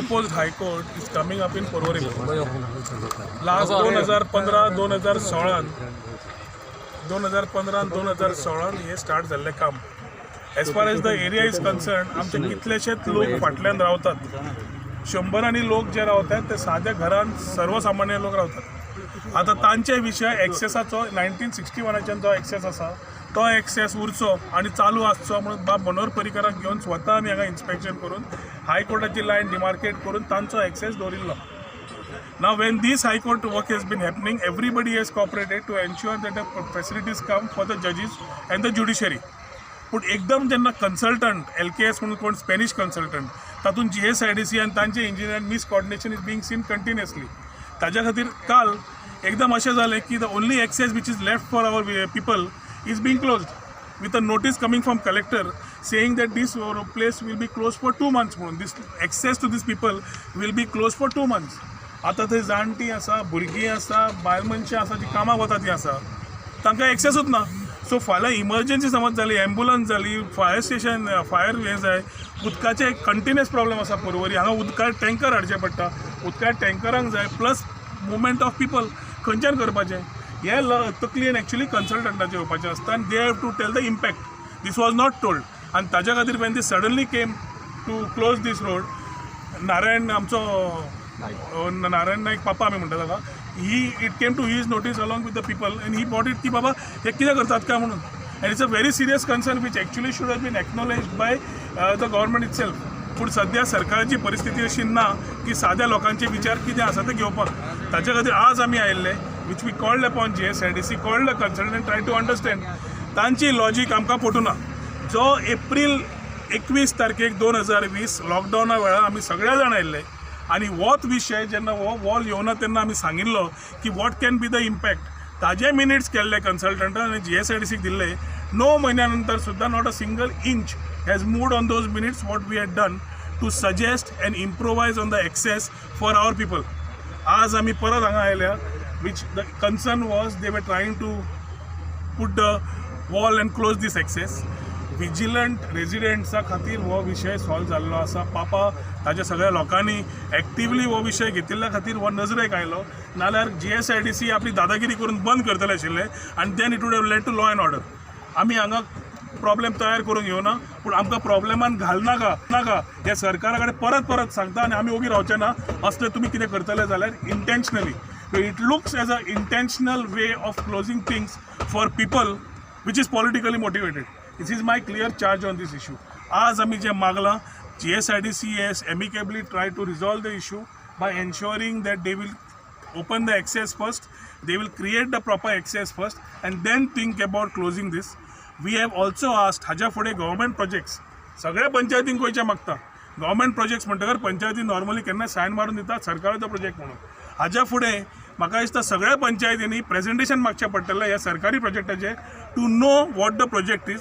proposed High Court is coming up in Porvorim. Last 2015, 2015 and 2016 हे start झालेले काम. As far as the area is concerned, आमचे कितलेशेच लोक फाटल्यान रावतात. 100 लोक जे रावतात ते साध्या घरान सर्वसामान्य लोक रावतात. आता तांचे विशय एक्सेसाचो 1961च्यान जो एक्सेस आसा तो एक्सेस उरचो आणि चालू आसचो म्हणून बाब मनोहर पर्रीकराक घेवन स्वता आमी हांगा इन्स्पेक्शन करून हायकोर्टाची लायन डिमार्केट करून तांचो एक्सेस दवरिल्लो. Now when this High Court work has been happening, everybody has cooperated to ensure that the facilities come for the judges and the judiciary. But एकदम जेन्ना कन्सल्टंट LKS म्हणून कोण Spanish consultant तातूंत GSIDC आणि तांचे engineer miscoordination is being seen continuously. ताज्या खातीर काल एकदम अशें जालें की the only access which is left for our people is being closed with a notice coming from collector saying that this place will be closed for 2 months. This access to these people will be closed for 2 months. आता थंय जाणटी आसा, भुरगीं आसा, बायल मनशां आसा जी कामाक वता ती आसा, तांकां एक्सेसूच ना. सो फाल्यां इमर्जन्सी समज जाली, एम्बुलन्स जाली, फायर स्टेशन, फायर हें जाय, उदकाचे एक कंटिन्युअस प्रॉब्लेम आसा पर्वरी. हांगा उदका टँकर हाडचे पडटा, उदका टँकरांक जाय प्लस मुवमेंट ऑफ पीपल खंयच्यान करपाचें हे तकलेन एक्चुअली कन्सल्टंटाचे येवपाचें आसता आनी they have to tell the impact. This was not told आनी ताज्या खातीर when they suddenly came to close this road, Narayan आमचो नारायण नाईक पापा आमी म्हणटा ताका, it came to his notice along with the people and he bought it की बाबा हे कितें करतात काय म्हणून. And it's a very serious concern which actually should have been acknowledged by the government itself. पूण सद्या सरकाराची परिस्थिती अशी ना की साध्या लोकांचे विचार कितें आसा ते घेवपाक. ताच्या खातीर आज आमी आयिल्ले which we called upon GSIDC, called the consultant, try to understand. तांची लॉजीक आमकां पटूना. जो एप्रील 21 तारखेक 2020 लॉकडावना वेळार आमी सगळे जाण आयिल्ले आनी होच विशय जेन्ना हो वॉल येवना तेन्ना आमी सांगिल्लो की what can be the impact. ताजे मिनिट्स केल्ले कन्सल्टंटान आनी GSIDCक दिल्ले. 9 म्हयन्या नंतर सुद्दां not a single inch has moved on those minutes what we had done to suggest and improvise on the access for our people. आज आमी परत हांगा आयल्या which the concern was they were trying to put the wall and close this access. Vigilant residents खातीर हो विशय solve जाल्लो आसा. पापा ताज्या सगळ्या लोकांनी एक्टिवली हो विशय घेतिल्ल्या खातीर हो नजरेक आयलो. नाल्यार GSIDC आपली दादागिरी करून बंद करतले आशिल्ले आनी then it would have led to law and order. आमी हांगा प्रॉब्लेम तयार करून घेवना पूण आमकां प्रॉब्लेमान घालनाका हे सरकारा कडेन परत परत सांगता आनी आमी ओगी रावचे ना. असले तुमी कितें करतले जाल्यार intentionally. So it looks as an intentional way of closing things for people which is politically motivated. This is my clear charge on this issue. As आमी जे मागला, GSIDC has amicably tried to resolve the issue by ensuring that they will open the access first, they will create the proper access first and then think about closing this. We have also asked हाज्या फुडें government projects सगळ्या पंचायतींक गोंयचे मागता. Government projects म्हणटकर पंचायती normally केन्ना सायन मारून दितात सरकाराचो प्रोजेक्ट म्हणून. हाज्या फुडें म्हाका दिसता सगळ्या पंचायतींनी प्रेजेंटेशन मागचें पडटलें ह्या सरकारी प्रोजेक्टाचें to know what the project is,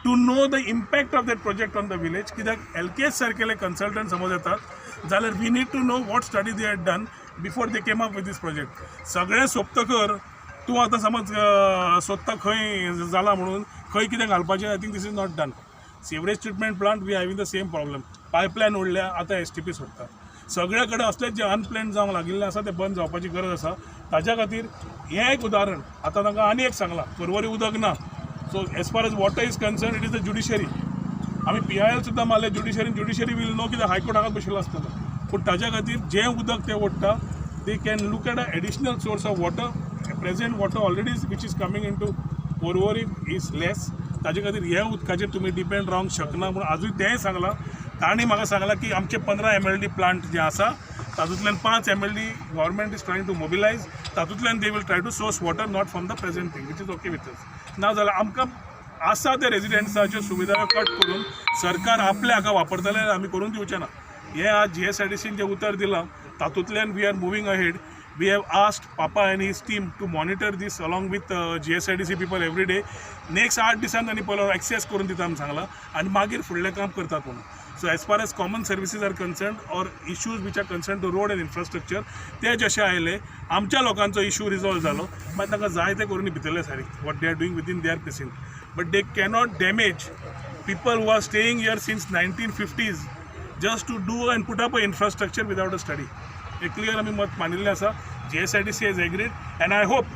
to know the impact of that project on the village. कित्याक LKS सारकेले कन्सल्टंट समज येतात जाल्यार we need to know what study they had done before they came up with this project. सगळें सोंपतकर तूं आतां समज सोदता खंय जाला म्हणून खंय कितें घालपाचें. I think this is not done. Sewerage treatment plant we having the same problem. Pipeline ओडल्या आतां STP सोडटा. सगळे कडेन असलेच जे अनप्लॅन्ड जावंक लागिल्ले आसा ते बंद जावपाची गरज आसा. ताज्या खातीर हें एक उदाहरण. आतां तांकां आनी एक सांगलां पर्वरी उदक ना. So as far age water is concern it is the judiciary. आमी PIL सुद्दां मारले ज्युडिशरी वील नो कित्याक हायकोर्ट हांगा बशिल्लो आसतलो. पूण ताज्या खातीर जें उदक ते ओडटा they can look at a additional source of water. Present water already which is coming in to Porvorim is less. ताजे खातीर ह्या उदकाचेर तुमी डिपेंड रावंक शकना म्हणून आजूय तेंय सांगलां. तांणी म्हाका सांगलां की आमचे 15 MLD प्लांट जे आसा तातूंतल्यान 5 MLD government is trying to mobilise. तातूंतल्यान they will try to source water not from the present thing which is okay with us. ना जाल्यार आमकां आसा ते रेजिडेंट्साच्यो सुविधा कट करून सरकार आपल्या हाका वापरतले आमी करून दिवचे ना. हे आज GSIDCन जें उतर दिलां तातूंतल्यान we are moving ahead. We have asked Papa and his team to monitor this along with GSIDC people every day. Next 8 दिसान तांणी पयलो एक्सेस करून दिता आमी सांगलां आनी मागीर फुडलें काम करतात म्हणून. So as far as common services are concern or issues which are concern to road and infrastructure ते जशे आयले आमच्या लोकांचो इश्यू रिजॉल्व जालो मागीर तांकां जाय ते करून भितरले सारी what they are doing within their precinct. But they cannot damage people who are staying here since 1950s just to do and put up a infrastructure without a study. हे clear आमी मत मानिल्लें आसा. GSIDC has agreed and I hope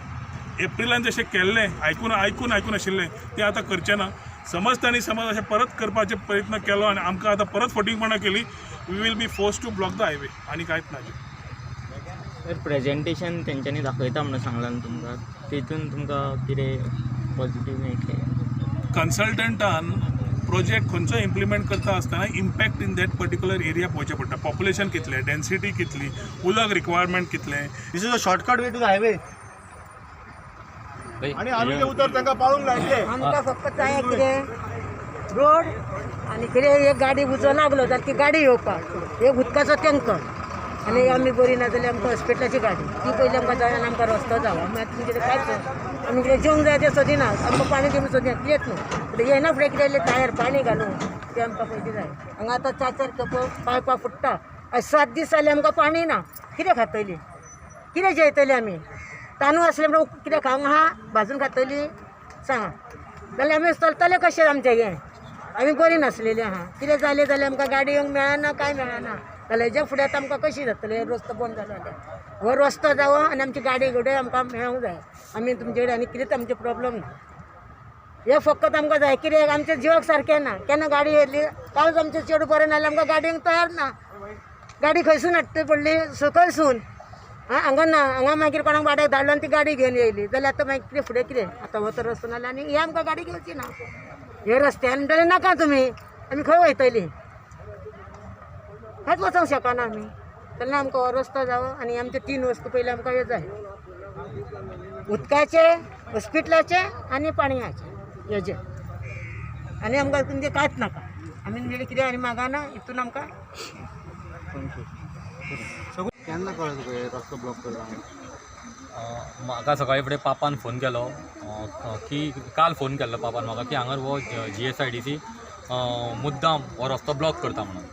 एप्रिलान जशें केल्लें आयकून आशिल्लें तें आतां करचें ना. समज अशें परत करपाचे प्रयत्न केलो आनी आमकां आतां परत फटींगपणां केली, we will be force to block the highway. आनी कांयच ना. तर प्रेजेंटेशन तेंच्यांनी दाखयता म्हणून सांगलां न्हू तुमकां, तितून तुमकां कितें पॉझिटीव मेळटलें? कन्सल्टंटान प्रोजेक्ट खंयचो इम्प्लिमेंट करता आसतना impact in that particular area पळोवचें पडटा. पॉप्युलेशन कितलें, डेन्सिटी कितली, उदक रिक्वायरमेंट कितलें. This is a shortcut way to the highway. आणि आम्ही ते उतर तांकां पाळूंक लायले. आमकां फक्त जाय कितें रोड आनी कितें एक गाडी उजो लागलो जाल्यार ती गाडी येवपाक, एक उदकाचो टँकर आनी आमी बरी ना जाल्यार आमकां हॉस्पिटलाची गाडी ती पयली आमकां जाय आनी आमकां रस्तो जावो. मागीर तुमी कितें कांयच आमी कितें जेवंक जाय तें सोदिनात, आमकां पाणी दिवंक सोदिनात, येत न्हू येना फुडें कितें इल्लें टायर पाणी घालून तें आमकां पयलीं जाय. हांगा आतां 4-4 कप पायपां फुट्टा. 7 दीस जाले आमकां पाणी ना. कितें खातलीं, कितें जेयतलीं आमी? तांदूळ आसले म्हणून कितें खावंक आहा, भाजून खातलीं सांगा. जाल्यार आमी चलतले कशें आमचें हें? आमी बरी नासलेलीं आहा. कितें जालें जाल्यार आमकां गाडी येवंक मेळना, कांय मेळना. जाल्यार हेजे फुडें आतां आमकां कशी जातलें? रस्तो बंद जालो जाल्यार हो रस्तो जावो आनी आमची गाडी घोडे आमकां मेळोंक जाय. आमी तुमचे कडेन आनी कितेंच आमचे प्रॉब्लम ना. हे फकत आमकां जाय कितें आमचें जिवाक सारकें ना. केन्ना गाडी येयली कालच आमचें चेडूं बरें नाल्यार आमकां गाडी येवंक तयार ना. गाडी खंयसून हाडटी पडली, सकयसून. हांगा ना, हांगा मागीर कोणाक वाड्याक धाडलो आनी ती गाडी घेवन येयली जाल्यार आतां मागीर कितें फुडें कितें? आतां हो तर रस्तो नाल्यार आनी हे आमकां गाडी घेवची ना. हे रस्त्यान म्हणटलें नाका तुमी, आमी खंय वयतलीं? खंयच वचोंक शकना आमी. तेन्ना आमकां हो रस्तो जावो आनी आमचे 3 वस्तू पयलीं आमकां हे जाय, उदकाचे, हॉस्पिटलाचे आनी पाणयाचे हेजे. आनी आमकां तुमचें कांयच नाका. आमी म्हणजे कितें आनी मागना. हितून आमकां केन्ना कळ्ळें तुका हे रस्तो ब्लॉक करता? म्हाका सकाळी फुडें पापान फोन केलो की काल फोन केल्लो पापान म्हाका की हांगर हो GSIDC मुद्दाम हो रस्तो ब्लॉक करता म्हणून.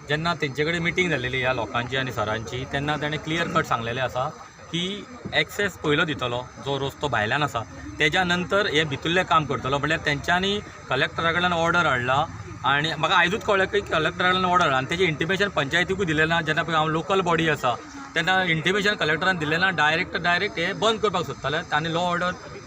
जेन्ना तेंचे कडेन मिटींग जाल्लेली ह्या लोकांची आनी सरांची, तेन्ना ताणें क्लियर कट सांगलेलें आसा की एक्सेस पयलो दितलो जो रस्तो भायल्यान आसा, तेज्या नंतर हे भितरलें काम करतलो. म्हळ्यार तेंच्यांनी कलेक्टरा कडल्यान ऑर्डर हाडला आनी म्हाका आयजूच कळ्ळें की कलेक्टरा कडल्यान ऑर्डर हाडला आनी तेजें इंटिमेशन पंचायतीकूय दिलें ना. जेन्ना पळय हांव लोकल बॉडी आसा तेन्ना इंटिमेशन कलेक्टरान दिलें ना. डायरेक्ट हे बंद करपाक सोदताले आनी लॉ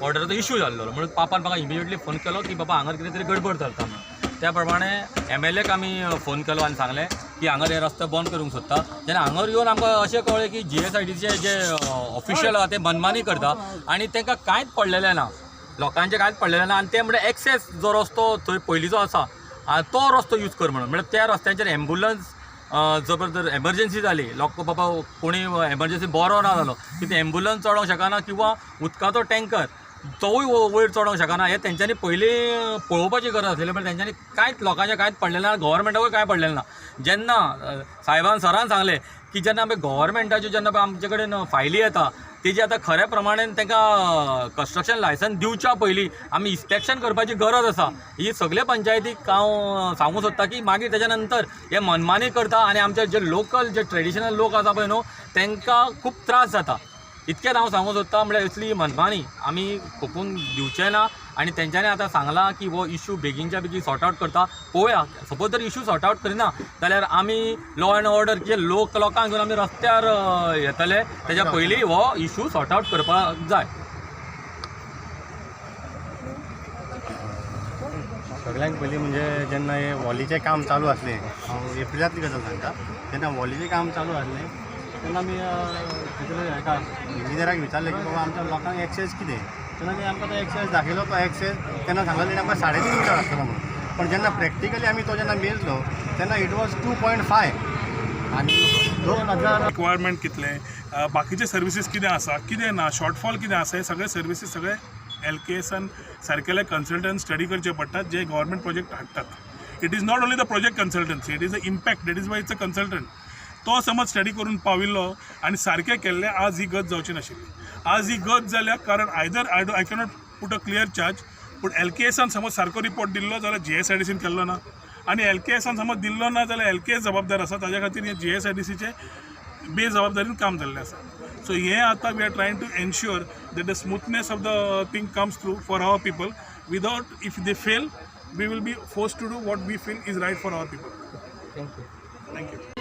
ऑर्डराचो इश्यू जाल्लो. म्हणून पापान म्हाका इमिजिएटली फोन केलो की बाबा हांगर कितें तरी गडबड चलता म्हणून. त्या प्रमाणे MLAक आमी फोन केलो आनी सांगलें की हांगर हे रस्ते बंद करूंक सोदता. जेन्ना हांगर येवन आमकां अशें कळ्ळें की GSIDCचे जे ऑफिशियल आसा ते मनमानी करता आनी तांकां कांयच पडलेलें ना, लोकांचें कांयच पडलेलें ना. आनी ते म्हणजे एक्सेस जो रस्तो थंय पयलींचो आसा तो रस्तो यूज कर म्हणून. म्हणजे त्या रस्त्याचेर एम्बुलन्स जर तर एमर्जन्सी जाली, लोक बाबा कोणी एमर्जन्सी बरो ना जालो की ते एम्बुलन्स चडोवंक शकना किंवा उदकाचो टँकर तोवूय वयर चडोवंक शकना. हे तेंच्यांनी पयलीं पळोवपाची गरज आसलेली. पण तेंच्यांनी कांयच लोकांचें कांयच पडलेलें ना, गव्हर्मेंटाकूय कांय पडलेलें ना. जेन्ना सरान सांगलें की जेन्ना आमी गव्हर्मेंटाच्यो जेन्ना आमचे कडेन फायली येता तेजी आतां खऱ्या प्रमाणेन तांकां कन्स्ट्रक्शन लायसन्स दिवच्या पयलीं आमी इन्स्पेक्शन करपाची गरज आसा. ही सगळे पंचायतीक हांव सांगूंक सोदता की मागीर तेज्या नंतर हे मनमानी करता आनी आमचे जे लोकल जे ट्रेडिशनल लोक आसा पळय न्हू तांकां खूब त्रास जाता. इतकेंच हांव सांगूंक सोदता. म्हणजे असली मनमानी आमी खपून दिवचें ना. आनी तेंच्यांनी आतां सांगलां की हो इश्यू बेगीनच्या बेगीन सॉर्ट आवट करता. पळोवया, सपोज जर इश्यू सॉर्ट आवट करिना जाल्यार आमी लॉ एंड ऑर्डर जे लोकांक घेवन आमी रस्त्यार येतले. तेज्या पयलीं हो इश्यू सॉर्ट आवट करपाक जाय. सगळ्यांत पयलीं म्हणजे जेन्ना हे वॉलीचें काम चालू आसलें, हांव एप्रिलांतली गजाल सांगता. जेन्ना वॉलीचें काम चालू आसलें तेन्ना आमी हेका इंजिनियराक विचारलें की बाबा आमच्या लोकांक एक्सेस कितें. तेन्ना आमकां तो एक्सेस दाखयलो. तो एक्सेस तेन्ना सांगलें आमकां 3.5 मिटर आसतलो म्हणून. पण जेन्ना प्रॅक्टिकली आमी तो जेन्ना मेजलो तेन्ना इट वॉज 2.5 आनी 2000 रिक्वायरमेंट कितलें, बाकीचे सर्विसीस कितें आसा, कितें ना, शॉर्टफॉल कितें आसा, हे सगळे सर्विसीस सगळे LKSन सारकेले कन्सल्टंट स्टडी करचे पडटात जे गव्हर्मेंट प्रोजेक्ट हाडटात. It is not only the project consultancy, it is the impact. That is why it's a consultant. तो समज स्टडी करून पाविल्लो आनी सारकें केल्लें आज ही गत जावची नाशिल्ली. आज ही गत जाल्या कारण either I cannot put a clear charge. पूण LKSन समज सारको रिपोर्ट दिल्लो जाल्यार GSIDCन केल्लो ना. आनी LKSन समज दिल्लो ना जाल्यार LKS जबाबदार आसा. ताज्या खातीर हे GSIDCचे बेजबाबदारीन काम जाल्लें आसा. सो हे आतां we are trying to ensure that the smoothness of the thing comes through for our people. Without if they fail we will be force to do what we feel is right for our people. Thank you. Thank you